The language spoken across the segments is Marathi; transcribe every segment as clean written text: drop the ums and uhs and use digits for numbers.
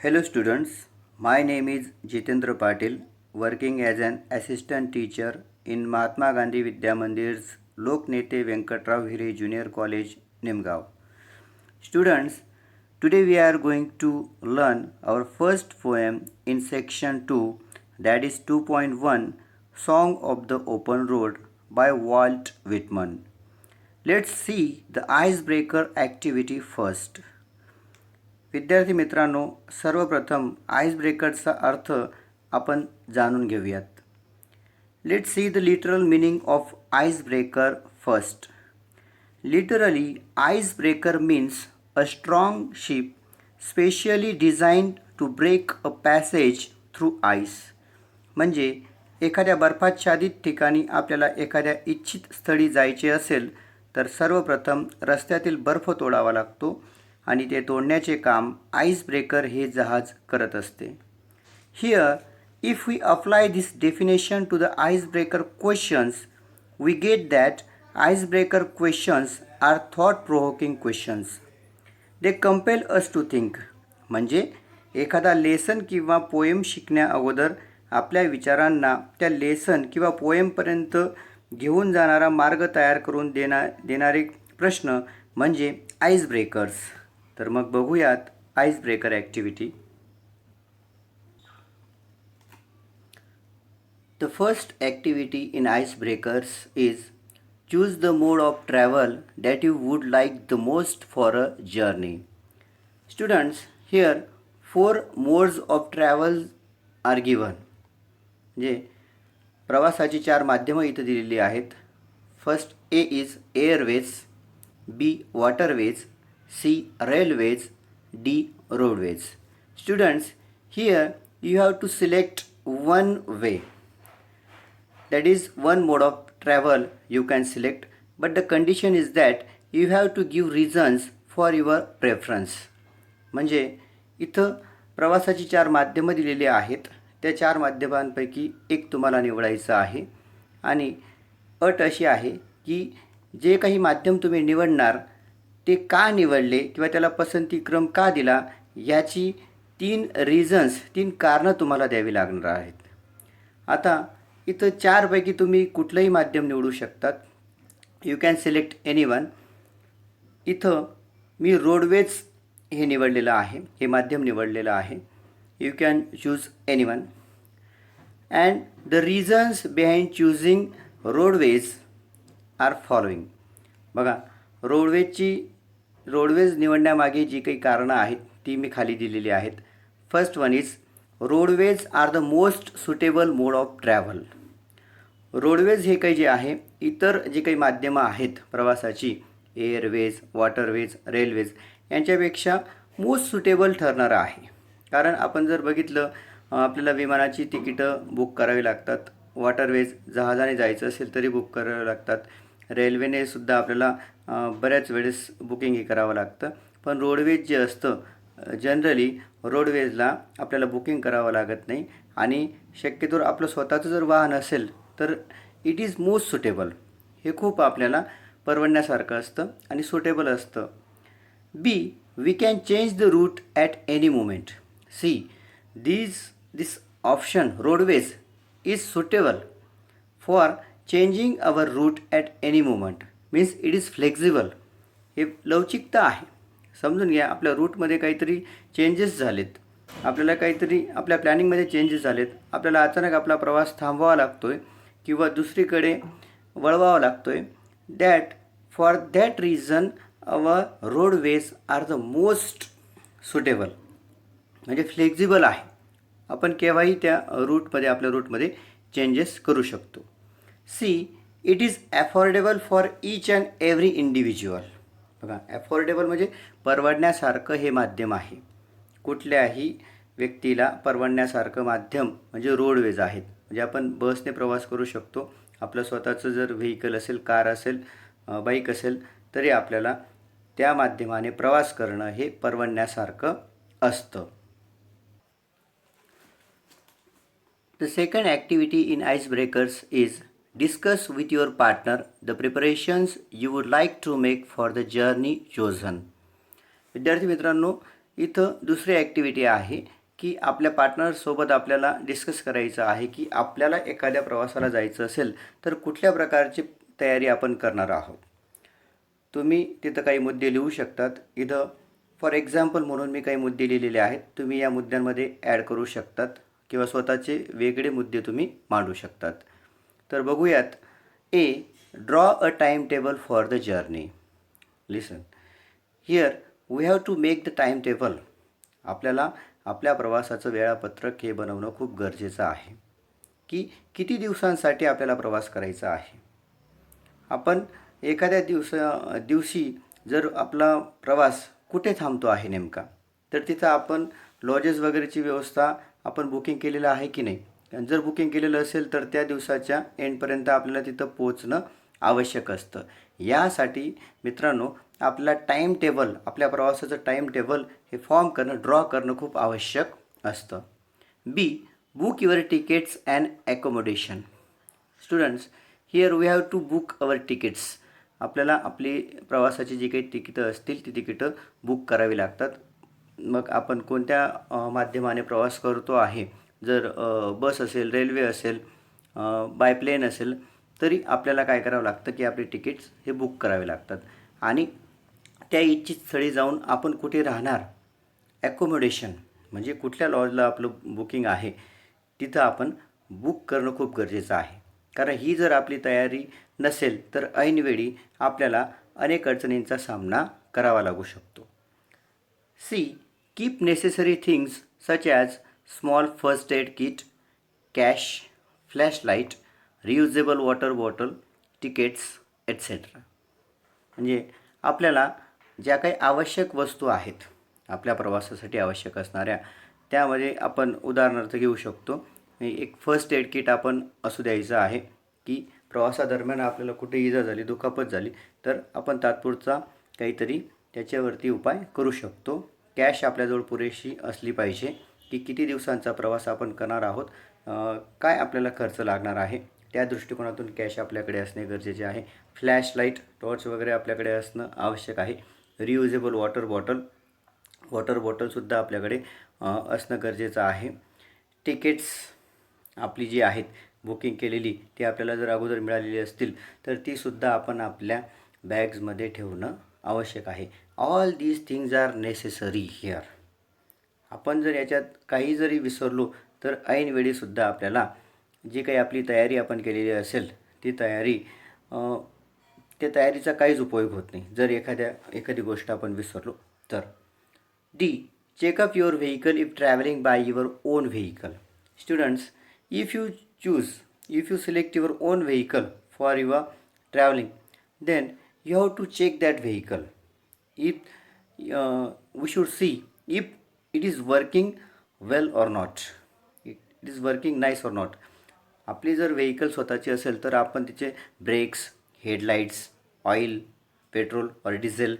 Hello students, my name is Jitendra Patil, working as an assistant teacher in Mahatma Gandhi Vidya Mandir's Loknete Venkatrao Hire Junior College, Nimgaon. Students, today we are going to learn our first poem in section 2, that is 2.1, Song of the Open Road by Walt Whitman. Let's see the icebreaker activity first. विद्यार्थी मित्रांनो, सर्वप्रथम आइस ब्रेकरचा अर्थ आपण जाणून घेऊयात. Let's see the literal meaning of ice breaker first. Literally ice breaker means a strong ship specially designed to break a passage through ice. म्हणजे एखाद्या बर्फाच्छादित ठिकाणी आपल्याला एखाद्या इच्छित स्थळी जायचे असेल तर सर्वप्रथम रस्त्यातील बर्फ तोडावा लागतो आणि ते तोडण्याचे काम आइस ब्रेकर हे जहाज करत असते. Here if we apply this definition to the ice breaker questions we get that ice breaker questions are thought provoking questions. They compel us to think. म्हणजे एखादा लेसन किंवा पोएम शिकण्या अगोदर आपल्या विचारांना त्या लेसन किंवा पोएमपर्यंत घेऊन जाणारा मार्ग तयार करून देणारे प्रश्न म्हणजे आइस ब्रेकर्स. तर मग बघूयात ice breaker activity. The first activity in ice breakers is choose the mode of travel that you would like the most for a journey. Students, here 4 modes of travel are given. म्हणजे प्रवासाची 4 माध्यमं इथं दिलेली आहेत. First A is airways, B waterways, C. Railways, D. Roadways. Students, here you have to select one way. That is one mode of travel you can select, but the condition is that you have to give reasons for your preference. म्हणजे इथं प्रवासाची 4 माध्यमं दिलेली आहेत. त्या 4 माध्यमांपैकी एक तुम्हाला निवडायचं आहे आणि अट अशी आहे की जे काही माध्यम तुम्ही निवडणार ते का निवडले किंवा त्याला पसंतीक्रम का दिला याची 3 रिझन्स 3 कारणं तुम्हाला द्यावी लागणार आहेत. आता इथं 4 पैकी तुम्ही कुठलंही माध्यम निवडू शकतात. You can select any one. इथं मी रोडवेज हे निवडलेलं आहे, हे माध्यम निवडलेलं आहे. You can choose any one. And the reasons behind choosing roadways are following. बघा, रोडवेज निवडण्यामागे जी काही कारणं आहेत ती मी खाली दिलेली आहेत. First one is roadways are the most suitable mode of travel. Roadways हे काही जे आहे इतर जे काही माध्यमं आहेत प्रवासाची एअरवेज, वॉटरवेज, रेल्वेज यांच्यापेक्षा मोस्ट सुटेबल ठरणारं आहे. कारण आपण जर बघितलं आपल्याला विमानाची तिकीटं बुक करावी लागतात, वॉटरवेज जहाजाने जायचं असेल तरी बुक करावे लागतात, रेल्वेने सुद्धा आपल्याला बऱ्याच वेळेस बुकिंग हे करावं लागतं. पण रोडवेज जे असतं जनरली रोडवेजला आपल्याला बुकिंग करावं लागत नाही आणि शक्यतोवर आपलं स्वतःचं जर वाहन असेल तर इट इज मोस्ट सुटेबल. हे खूप आपल्याला परवडण्यासारखं असतं आणि सुटेबल असतं. B, we can change the route at any moment. C, this option roadways is suitable for changing our route at any moment. Means it is flexible. हे लवचिकता आहे. समजून घ्या, आपल्या रूटमध्ये काहीतरी चेंजेस झालेत, आपल्याला काहीतरी आपल्या प्लॅनिंगमध्ये चेंजेस झालेत, आपल्याला अचानक आपला प्रवास थांबवावा लागतो आहे किंवा दुसरीकडे वळवावा लागतो आहे. For that reason our roadways are the most suitable. म्हणजे फ्लेक्झिबल आहे, आपण केव्हाही त्या रूटमध्ये आपल्या रूटमध्ये चेंजेस करू शकतो. C, it is affordable for each and every individual. बघा, अफोर्डेबल म्हणजे परवडण्यासारखं हे माध्यम आहे. कुठल्याही व्यक्तीला परवडण्यासारखं माध्यम म्हणजे रोडवेज आहेत. म्हणजे आपण बसने प्रवास करू शकतो. आपलं स्वतःचं जर व्हेकल असेल, कार असेल, बाईक असेल तरी आपल्याला त्या माध्यमाने प्रवास करणं हे परवडण्यासारखं असतं. The second activity in ice breakers is discuss with your partner the preparations you would like to make for the journey chosen. विद्यार्थी मित्रांनो, इथं दुसरी ॲक्टिव्हिटी आहे की आपल्या पार्टनरसोबत आपल्याला डिस्कस करायचं आहे की आपल्याला एखाद्या प्रवासाला जायचं असेल तर कुठल्या प्रकारची तयारी आपण करणार आहोत. तुम्ही तिथं काही मुद्दे लिहू शकतात. इथं फॉर एक्झाम्पल म्हणून मी काही मुद्दे लिहिलेले आहेत. तुम्ही या मुद्द्यांमध्ये ॲड करू शकतात किंवा स्वतःचे वेगळे मुद्दे तुम्ही मांडू शकतात. तर बघूयात. A, draw a timetable for the journey. Listen here we have to make the timetable. आपल्याला आपल्या प्रवासाचं वेळापत्रक हे बनवणं खूप गरजेचं आहे की किती दिवसांसाठी आपल्याला प्रवास करायचा आहे. आपण एखाद्या दिवशी जर आपला प्रवास कुठे थांबतो आहे नेमका, तर तिथं आपण लॉजेस वगैरेची व्यवस्था आपण बुकिंग केलेलं आहे की नाही. जर बुकिंग केलेलं असेल तर त्या दिवसाच्या एंडपर्यंत आपल्याला तिथं पोहोचणं आवश्यक असतं. यासाठी मित्रांनो आपला टाईम टेबल, आपल्या प्रवासाचं टाईम टेबल हे फॉर्म करणं, ड्रॉ करणं खूप आवश्यक असतं. B, book your tickets and accommodation. Students, here we have to book our tickets. आपल्याला आपली प्रवासाची जी काही तिकीटं असतील ती तिकीटं बुक करावी लागतात. मग आपण कोणत्या माध्यमाने प्रवास करतो आहे, जर बस असेल, रेल्वे असेल, बाय प्लेन असेल, तरी आपल्याला काय करावं लागतं की आपले तिकीट्स हे बुक करावे लागतात. आणि त्या इच्छित स्थळी जाऊन आपण कुठे राहणार, ॲकोमोडेशन म्हणजे कुठल्या लॉजला आपलं बुकिंग आहे तिथं आपण बुक करणं खूप गरजेचं आहे. कारण ही जर आपली तयारी नसेल तर ऐनवेळी आपल्याला अनेक अडचणींचा सामना करावा लागू शकतो. C, keep necessary things such as small first aid kit, cash, flashlight, reusable water bottle, tickets etcetera. म्हणजे आपल्याला ज्या काही आवश्यक वस्तू आहेत आपल्या प्रवासासाठी आवश्यक असणाऱ्या, त्यामध्ये आपण उदाहरणार्थ घेऊ शकतो एक फर्स्ट एड किट आपण असू द्यायचं आहे की प्रवासादरम्यान आपल्याला कुठे इजा झाली, दुखापत झाली तर आपण तात्पुरता काहीतरी त्याच्यावरती उपाय करू शकतो. कॅश आपल्याजवळ पुरेशी असली पाहिजे की किती दिवसांचा प्रवास आपण करणार आहोत, काय आपल्याला खर्च लागणार आहे, त्या दृष्टिकोनातून कॅश आपल्याकडे असणे गरजेचे आहे. फ्लॅशलाईट, टॉर्च वगैरे आपल्याकडे असणं आवश्यक आहे. रियुजेबल वॉटर बॉटलसुद्धा आपल्याकडे असणं गरजेचं आहे. तिकीट्स आपली जी आहेत बुकिंग केलेली ती आपल्याला जर अगोदर मिळालेली असतील तर तीसुद्धा आपण आपल्या बॅग्समध्ये ठेवणं आवश्यक आहे. All these things are necessary here. आपण जर याच्यात काही जरी विसरलो तर ऐनवेळीसुद्धा आपल्याला जी काही आपली तयारी आपण केलेली असेल ती त्या तयारीचा काहीच उपयोग होत नाही जर एखादी गोष्ट आपण विसरलो तर. D, checkup your vehicle if travelling by your on vehicle. Students, if you select your own vehicle for your traveling, then you have to check that vehicle. We should see if it is working well or not, it is working nice or not. आपली जर व्हेकल स्वतःची असेल तर आपण तिचे ब्रेक्स, हेडलाईट्स, ऑइल, पेट्रोल और डिझेल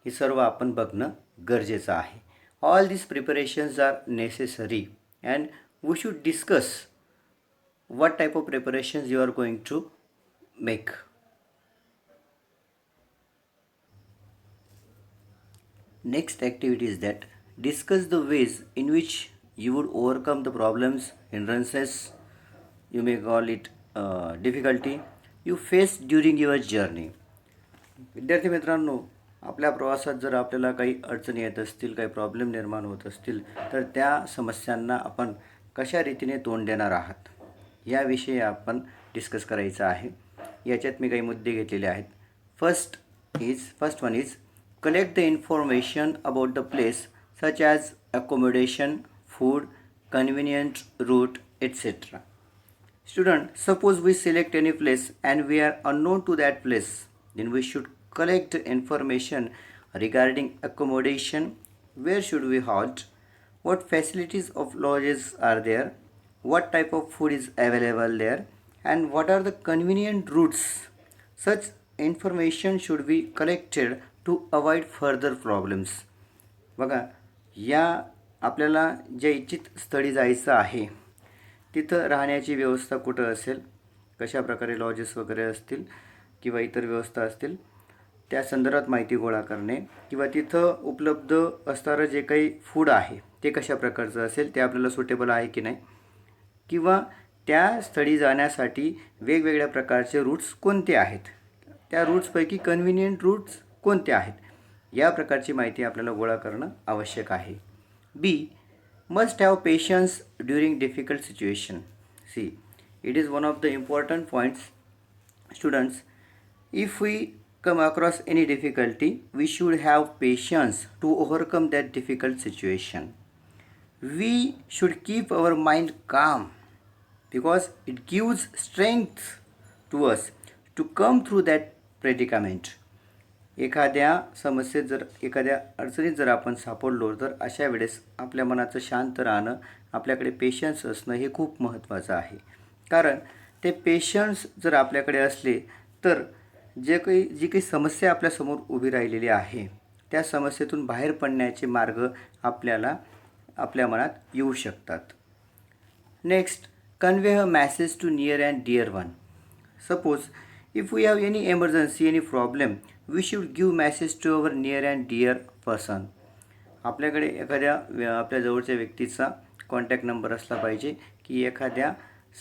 हे सर्व आपण बघणं गरजेचं आहे. All this preparations are necessary and we should discuss what type of preparations you are going to make. Next activity is that discuss the ways in which you would overcome the problems, hindrances, you may call it difficulty you face during your journey. विद्यार्थी मित्रांनो, आपल्या प्रवासात जर आपल्याला काही अडचणी येत असतील, काही प्रॉब्लेम निर्माण होत असतील तर त्या समस्यांना आपण कशा रीतीने तोंड देणार आहात याविषयी आपण डिस्कस करायचं आहे. याच्यात मी काही मुद्दे घेतलेले आहेत. First one is collect the information about the place such as accommodation, food, convenient route etcetera. Student, suppose we select any place and we are unknown to that place, then we should collect information regarding accommodation, where should we halt, what facilities of lodges are there, what type of food is available there, and what are the convenient routes. Such information should be collected to avoid further problems. बघा, या आपल्याला ज्या इच्छित स्थळी जायचं आहे तिथं राहण्याची व्यवस्था कुठं असेल, कशा प्रकारे लॉजेस वगैरे असतील किंवा इतर व्यवस्था असतील त्या संदर्भात माहिती गोळा करणे किंवा तिथं उपलब्ध असणारं जे काही फूड आहे ते कशा प्रकारचं असेल, ते आपल्याला सुटेबल आहे की नाही, किंवा त्या स्थळी जाण्यासाठी वेगवेगळ्या प्रकारचे रूट्स कोणते आहेत, त्या रूट्सपैकी कन्व्हिनियंट रूट्स कोणते आहेत, या प्रकारची माहिती आपल्याला गोळा करणं आवश्यक आहे. B, must have patience during difficult situation. C, it is one of the important points. Students, if we come across any difficulty, we should have patience to overcome that difficult situation. We should keep our mind calm because it gives strength to us to come through that predicament. एखाद्या समस्येत जर, एखाद्या अडचणीत जर आपण सापडलो, तर अशा वेळेस आपल्या मनाचं शांत राहणं, आपल्याकडे पेशन्स असणं हे खूप महत्त्वाचं आहे. कारण ते पेशन्स जर आपल्याकडे असले तर जी काही समस्या आपल्यासमोर उभी राहिलेली आहे, त्या समस्येतून बाहेर पडण्याचे मार्ग आपल्याला आपल्या मनात येऊ शकतात. Next, convey a message to near and dear one. Suppose if we have any emergency, any problem, we should give message to our near and dear person. आपल्याकडे एखाद्या आपल्या जवळच्या व्यक्तीचा कॉन्टॅक्ट नंबर असला पाहिजे, की एखाद्या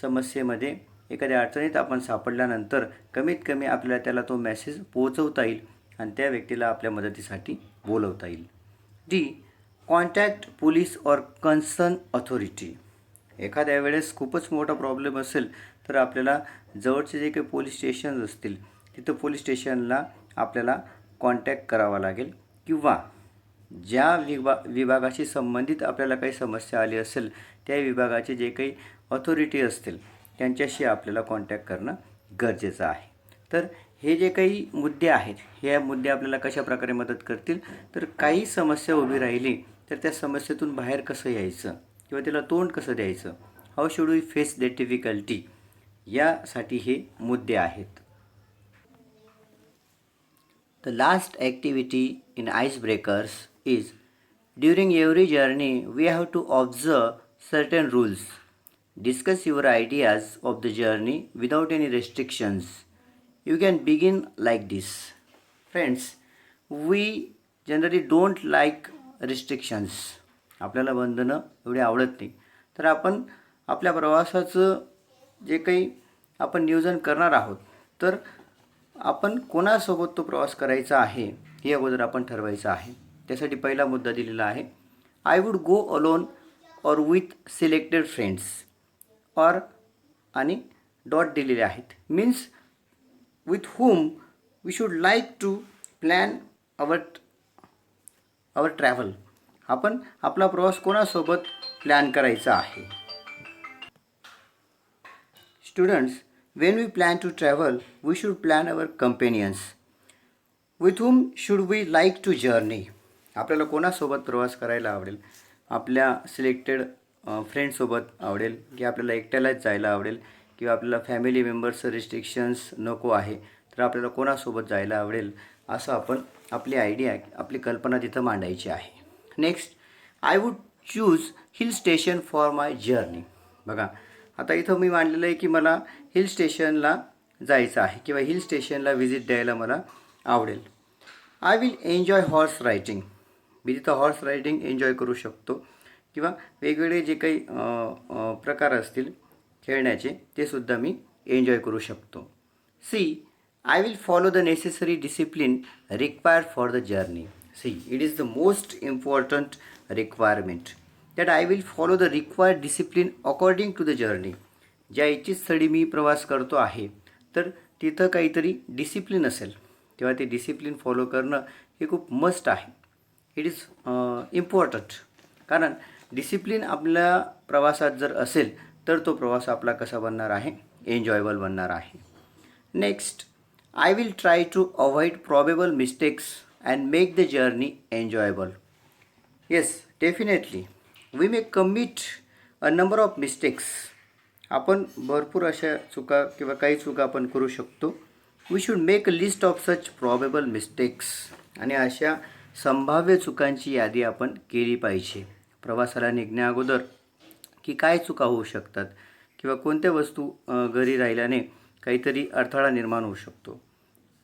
समस्येमध्ये, एखाद्या अडचणीत आपण सापडल्यानंतर कमीत कमी आपल्याला त्याला तो मेसेज पोहोचवता येईल आणि त्या व्यक्तीला आपल्या मदतीसाठी बोलवता येईल. D, contact police or concern authority. एखाद्या वेळेस खूपच मोठा प्रॉब्लेम असेल तर आपल्याला जवळचे जे काही पोलीस स्टेशन असतील, तिथं पोलीस स्टेशनला आपल्याला कॉन्टॅक्ट करावा लागेल, किंवा ज्या विभागाशी संबंधित आपल्याला काही समस्या आली असेल, त्या विभागाचे जे काही अथॉरिटी असतील त्यांच्याशी आपल्याला कॉन्टॅक्ट करणं गरजेचं आहे. तर हे जे काही मुद्दे आहेत, हे मुद्दे आपल्याला कशा प्रकारे मदत करतील, तर काही समस्या उभी राहिली तर त्या समस्येतून बाहेर कसं यायचं किंवा त्याला तोंड कसं द्यायचं, how should we face that difficulty, यासाठी हे मुद्दे आहेत. The last activity in ice breakers is, during every journey we have to observe certain rules. Discuss your ideas of the journey without any restrictions. You can begin like this. Friends, we generally don't like restrictions. आपल्याला बंधनं एवढी आवडत नाही. तर आपण आपल्या प्रवासाचं जे काही आपण नियोजन करणार आहोत, तर आपण कोणासोबत तो प्रवास करायचा आहे हे अगोदर आपण ठरवायचं आहे. त्यासाठी पहिला मुद्दा दिलेला आहे, I would go alone or with selected friends. और आणि डॉट दिलेले आहेत, means with whom we should like to plan our travel. आपण आपला प्रवास कोणासोबत प्लॅन करायचा आहे. Students, when we plan to travel we should plan our companions. With whom should we like to journey. आपल्याला कोणासोबत प्रवास करायला आवडेल, आपल्या सिलेक्टेड फ्रेंडसोबत आवडेल, की आपल्याला एकट्यालाच जायला आवडेल, किंवा आपल्याला फॅमिली मेंबर्स रिस्ट्रिक्शन्स नको आहे, तर आपल्याला कोणासोबत जायला आवडेल, असं आपण आपली आयडिया, आपली कल्पना तिथं मांडायची आहे. Next, I would choose hill station for my journey. बघा, आता इथं मी मांडलेलं आहे की मला हिल स्टेशनला जायचं आहे किंवा हिल स्टेशनला व्हिजिट द्यायला मला आवडेल. I will enjoy horse riding. मी तिथं हॉर्स रायडिंग एन्जॉय करू शकतो, किंवा वेगवेगळे जे काही प्रकार असतील खेळण्याचे, ते सुद्धा मी एन्जॉय करू शकतो. C, I will follow the necessary discipline required for the journey. C, it is the most important requirement that I will follow the required discipline according to the journey. ज्या इच्छित स्थळी मी प्रवास करतो आहे, तर तिथं काहीतरी डिसिप्लिन असेल, तेव्हा ते डिसिप्लिन फॉलो करणं हे खूप मस्ट आहे. It is important. कारण डिसिप्लिन आपल्या प्रवासात जर असेल तर तो प्रवास आपला कसा बनणार आहे, एन्जॉयबल बनणार आहे. Next, I will try to avoid probable mistakes and make the journey enjoyable. Yes, definitely we may commit a number of mistakes. आपण भरपूर अशा चुका किंवा काही चुका आपण करू शकतो. We should make a list of such probable mistakes. आणि अशा संभाव्य चुकांची यादी आपण केली पाहिजे प्रवासाला निघण्या अगोदर, की काय चुका होऊ शकतात किंवा कोणत्या वस्तू घरी राहिल्याने काहीतरी अडथळा निर्माण होऊ शकतो.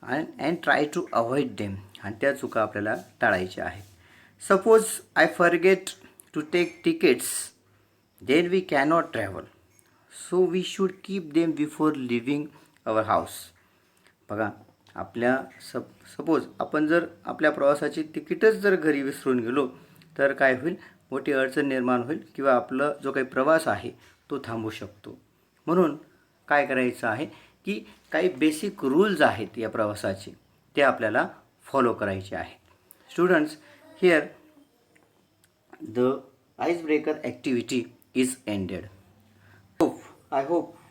And try to avoid them, आणि त्या चुका आपल्याला टाळायच्या आहेत. Suppose I forget to take tickets, then we cannot travel. So we should keep them before leaving our house. बघा, आपल्या सपोज आपण जर आपल्या प्रवासाची तिकीटच जर घरी विसरून गेलो तर काय होईल, मोठी अडचण निर्माण होईल किंवा आपला जो काही प्रवास आहे तो थांबू शकतो. म्हणून काय करायचं आहे की काही बेसिक रूल्स आहेत या प्रवासाचे, ते आपल्याला फॉलो करायचे आहेत. Students, here the ice breaker activity is ended. I hope